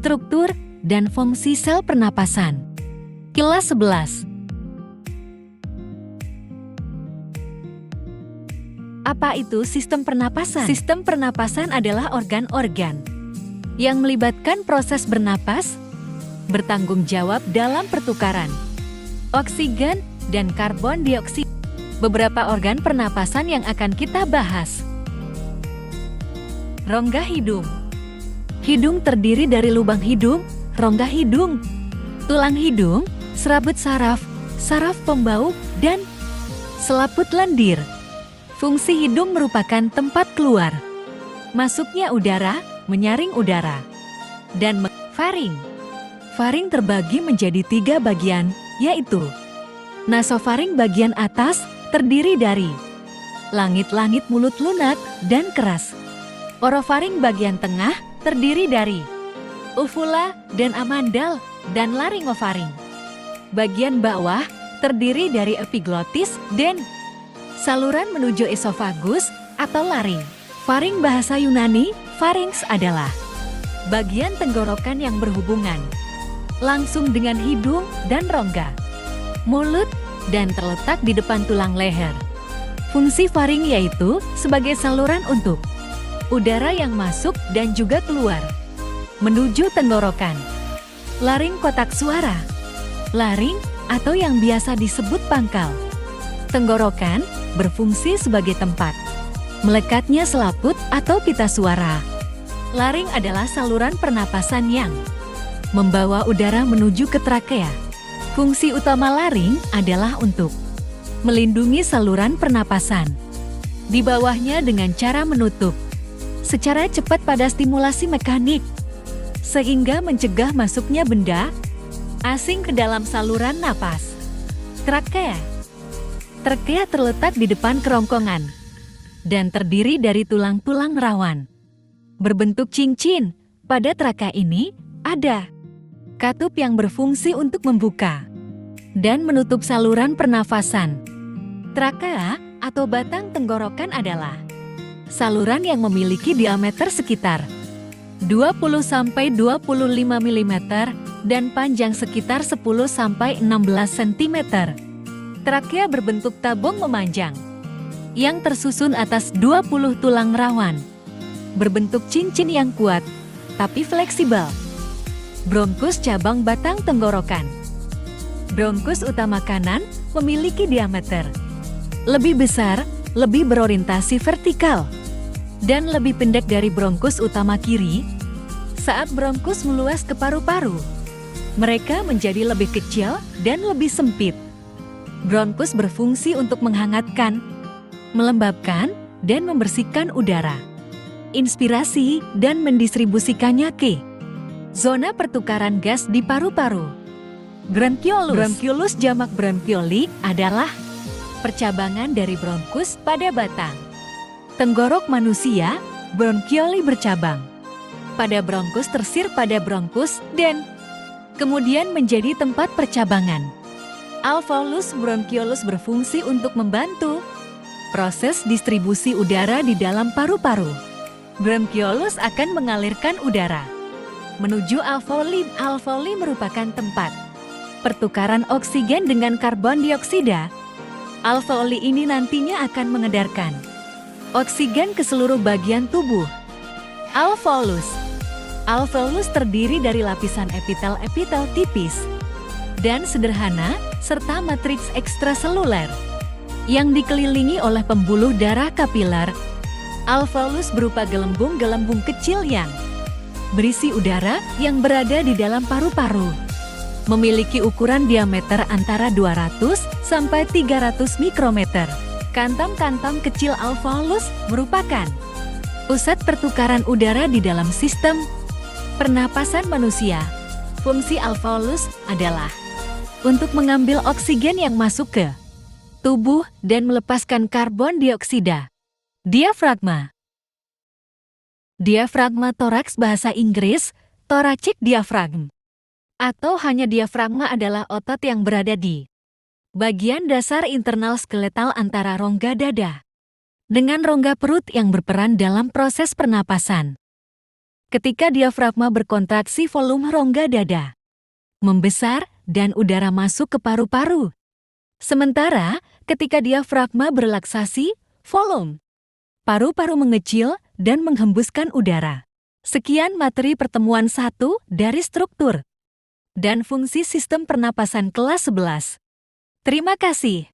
struktur, dan fungsi sel pernapasan. Kelas 11. Apa itu sistem pernapasan? Sistem pernapasan adalah organ-organ yang melibatkan proses bernapas, bertanggung jawab dalam pertukaran oksigen dan karbon dioksida. Beberapa organ pernapasan yang akan kita bahas. Rongga hidung. Hidung terdiri dari lubang hidung, rongga hidung, tulang hidung, serabut saraf, saraf pembau, dan selaput lendir. Fungsi hidung merupakan tempat keluar masuknya udara, menyaring udara, dan faring. Faring terbagi menjadi 3 bagian, yaitu nasofaring bagian atas, terdiri dari langit-langit mulut lunak dan keras. Orofaring bagian tengah, terdiri dari uvula dan amandal, dan laringofaring. Bagian bawah, terdiri dari epiglotis dan saluran menuju esofagus atau laring. Faring bahasa Yunani, pharynx adalah bagian tenggorokan yang berhubungan langsung dengan hidung dan rongga mulut dan terletak di depan tulang leher. Fungsi faring yaitu sebagai saluran untuk udara yang masuk dan juga keluar menuju tenggorokan. Laring kotak suara. Laring atau yang biasa disebut pangkal tenggorokan berfungsi sebagai tempat melekatnya selaput atau pita suara. Laring adalah saluran pernapasan yang membawa udara menuju ke trakea. Fungsi utama laring adalah untuk melindungi saluran pernapasan di bawahnya dengan cara menutup secara cepat pada stimulasi mekanik, sehingga mencegah masuknya benda asing ke dalam saluran napas. Trakea. Trakea terletak di depan kerongkongan dan terdiri dari tulang-tulang rawan berbentuk cincin. Pada trakea ini ada katup yang berfungsi untuk membuka dan menutup saluran pernafasan. Trakea atau batang tenggorokan adalah saluran yang memiliki diameter sekitar 20–25 mm dan panjang sekitar 10–16 cm. Trakea berbentuk tabung memanjang yang tersusun atas 20 tulang rawan, berbentuk cincin yang kuat tapi fleksibel. Bronkus cabang batang tenggorokan. Bronkus utama kanan memiliki diameter lebih besar, lebih berorientasi vertikal, dan lebih pendek dari bronkus utama kiri. Saat bronkus meluas ke paru-paru, mereka menjadi lebih kecil dan lebih sempit. Bronkus berfungsi untuk menghangatkan, melembabkan, dan membersihkan udara, inspirasi, dan mendistribusikannya ke zona pertukaran gas di paru-paru. Bronkiolus. Bronkiolus jamak bronkioli adalah percabangan dari bronkus pada batang tenggorok manusia. Bronkioli bercabang pada bronkus, tersir pada bronkus, dan kemudian menjadi tempat percabangan. Alveolus bronkiolus berfungsi untuk membantu proses distribusi udara di dalam paru-paru. Bronkiolus akan mengalirkan udara menuju alveoli. Alveoli merupakan tempat pertukaran oksigen dengan karbon dioksida. Alveoli ini nantinya akan mengedarkan oksigen ke seluruh bagian tubuh. Alveolus. Alveolus terdiri dari lapisan epitel tipis dan sederhana serta matriks ekstraseluler yang dikelilingi oleh pembuluh darah kapiler. Alveolus berupa gelembung-gelembung kecil yang berisi udara yang berada di dalam paru-paru. Memiliki ukuran diameter antara 200 sampai 300 mikrometer. Kantam-kantam kecil alveolus merupakan pusat pertukaran udara di dalam sistem pernapasan manusia. Fungsi alveolus adalah untuk mengambil oksigen yang masuk ke tubuh dan melepaskan karbon dioksida. Diafragma. Diafragma toraks bahasa Inggris, thoracic diaphragm, atau hanya diafragma adalah otot yang berada di bagian dasar internal skeletal antara rongga dada dengan rongga perut yang berperan dalam proses pernapasan. Ketika diafragma berkontraksi, volume rongga dada membesar dan udara masuk ke paru-paru. Sementara ketika diafragma berelaksasi, volume paru-paru mengecil dan menghembuskan udara. Sekian materi pertemuan 1 dari struktur dan fungsi sistem pernapasan kelas 11. Terima kasih.